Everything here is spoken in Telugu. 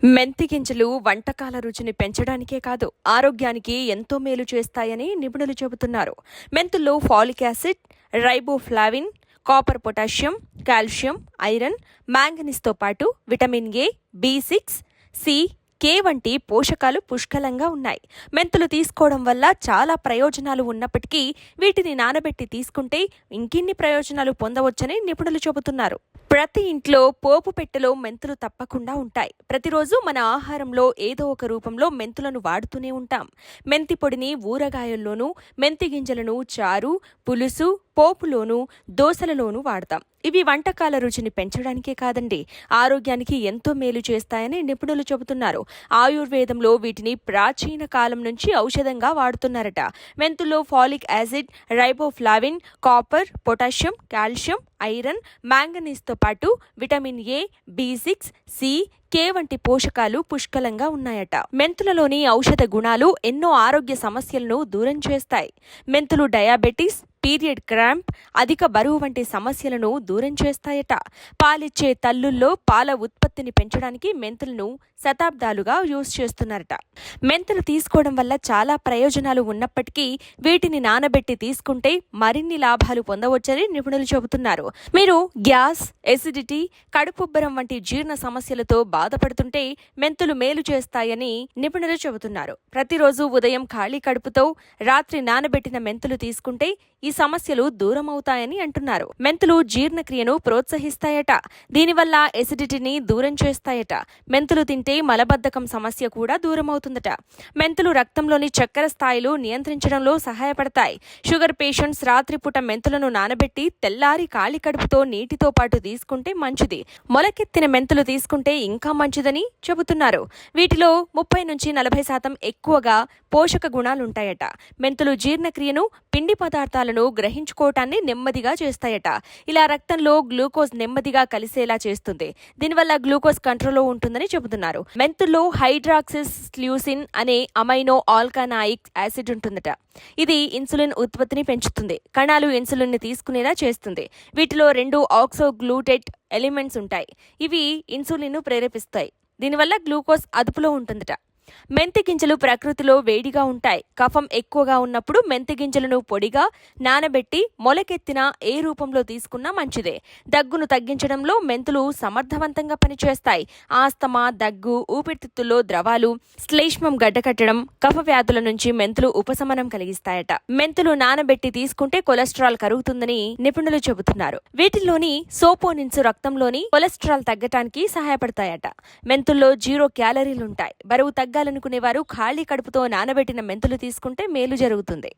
మెంతి గింజలు వంటకాల రుచిని పెంచడానికే కాదు, ఆరోగ్యానికి ఎంతో మేలు చేస్తాయని నిపుణులు చెబుతున్నారు. మెంతుల్లో folic acid, riboflavin, copper, potassium, calcium, iron, మ్యాంగనీస్తో పాటు విటమిన్ ఏ, బి6, సి, కే వంటి పోషకాలు పుష్కలంగా ఉన్నాయి. మెంతులు తీసుకోవడం వల్ల చాలా ప్రయోజనాలు ఉన్నప్పటికీ వీటిని నానబెట్టి తీసుకుంటే ఇంకిన్ని ప్రయోజనాలు పొందవచ్చని నిపుణులు చెబుతున్నారు. ప్రతి ఇంట్లో పోపు పెట్టెలో మెంతులు తప్పకుండా ఉంటాయి. ప్రతిరోజు మన ఆహారంలో ఏదో ఒక రూపంలో మెంతులను వాడుతూనే ఉంటాం. మెంతి పొడిని ఊరగాయల్లోనూ, మెంతి గింజలను చారు, పులుసు, పోపులోనూ, దోసలలోనూ వాడతాం. ఇవి వంటకాల రుచిని పెంచడానికే కాదండి, ఆరోగ్యానికి ఎంతో మేలు చేస్తాయని నిపుణులు చెబుతున్నారు. ఆయుర్వేదంలో వీటిని ప్రాచీన కాలం నుంచి ఔషధంగా వాడుతున్నారట. మెంతుల్లో folic acid, riboflavin, copper, potassium, calcium, iron, మ్యాంగనీస్తో పాటు విటమిన్ ఏ, బి6, సి, కే వంటి పోషకాలు పుష్కలంగా ఉన్నాయట. మెంతులలోని ఔషధ గుణాలు ఎన్నో ఆరోగ్య సమస్యలను దూరం చేస్తాయి. మెంతులు డయాబెటీస్, పీరియడ్ క్రాంప్, అధిక బరువు వంటి సమస్యలను దూరం చేస్తాయట. పాలిచ్చే తల్లుల్లో పాల ఉత్పత్తిని పెంచడానికి మెంతులను శతాబ్దాలుగా యూజ్ చేస్తున్నారట. మెంతులు తీసుకోవడం వల్ల చాలా ప్రయోజనాలు ఉన్నప్పటికీ వీటిని నానబెట్టి తీసుకుంటే మరిన్ని లాభాలు పొందవచ్చని నిపుణులు చెబుతున్నారు. మీరు గ్యాస్, ఎసిడిటీ, కడుపుబ్బరం వంటి జీర్ణ సమస్యలతో బాధపడుతుంటే మెంతులు మేలు చేస్తాయని నిపుణులు చెబుతున్నారు. ప్రతిరోజు ఉదయం ఖాళీ కడుపుతో రాత్రి నానబెట్టిన మెంతులు తీసుకుంటే ఈ సమస్యలు దూరం అవుతాయని అంటున్నారు. మెంతులు జీర్ణక్రియను ప్రోత్సహిస్తాయట. దీనివల్ల ఎసిడిటీని దూరం చేస్తాయట. మెంతులు తింటే మలబద్ధకం సమస్య కూడా దూరం అవుతుందట. మెంతులు రక్తంలోని చక్కెర స్థాయిలు నియంత్రించడంలో సహాయపడతాయి. షుగర్ పేషెంట్స్ రాత్రిపూట మెంతులను నానబెట్టి తెల్లారి ఖాళీ కడుపుతో నీటితో పాటు తీసుకుంటే మంచిది. మొలకెత్తిన మెంతులు తీసుకుంటే ఇంకా మంచిదని చెబుతున్నారు. వీటిలో 30-40% ఎక్కువగా పోషక గుణాలుంటాయట. మెంతులు జీర్ణక్రియను, పిండి పదార్థాలను గ్రహించుకోవటాన్ని నెమ్మదిగా చేస్తాయట. ఇలా రక్తంలో గ్లూకోజ్ నెమ్మదిగా కలిసేలా చేస్తుంది. దీనివల్ల గ్లూకోజ్ కంట్రోల్లో ఉంటుందని చెబుతున్నారు. మెంతుల్లో హైడ్రాక్సిస్ ల్యూసిన్ అనే అమైనో ఆల్కనాయిక్ యాసిడ్ ఉంటుందట. ఇది ఇన్సులిన్ ఉత్పత్తిని పెంచుతుంది. కణాలు ఇన్సులిన్ ని తీసుకునేలా చేస్తుంది. వీటిలో 2 ఆక్సోగ్లూటేట్ ఎలిమెంట్స్ ఉంటాయి. ఇవి ఇన్సులిన్ ను ప్రేరేపిస్తాయి. దీనివల్ల గ్లూకోజ్ అదుపులో ఉంటుందట. మెంతి గింజలు ప్రకృతిలో వేడిగా ఉంటాయి. కఫం ఎక్కువగా ఉన్నప్పుడు మెంతి గింజలను పొడిగా నానబెట్టి మొలకెత్తిన ఏ రూపంలో తీసుకున్నా మంచిదే. దగ్గును తగ్గించడంలో మెంతులు సమర్థవంతంగా పనిచేస్తాయి. ఆస్తమా, దగ్గు, ఊపిరితిత్తుల్లో ద్రవాలు, శ్లేష్మం గడ్డకట్టడం, కఫ వ్యాధుల నుంచి మెంతులు ఉపశమనం కలిగిస్తాయట. మెంతులు నానబెట్టి తీసుకుంటే కొలెస్ట్రాల్ కరుగుతుందని నిపుణులు చెబుతున్నారు. వీటిల్లోని సోపోనిన్స్ రక్తంలోని కొలెస్ట్రాల్ తగ్గటానికి సహాయపడతాయట. మెంతుల్లో 0 క్యాలరీలుంటాయి. బరువు తగ్గాలనుకునేవారు ఖాళీ కడుపుతో నానబెట్టిన మెంతులు తీసుకుంటే మేలు జరుగుతుంది.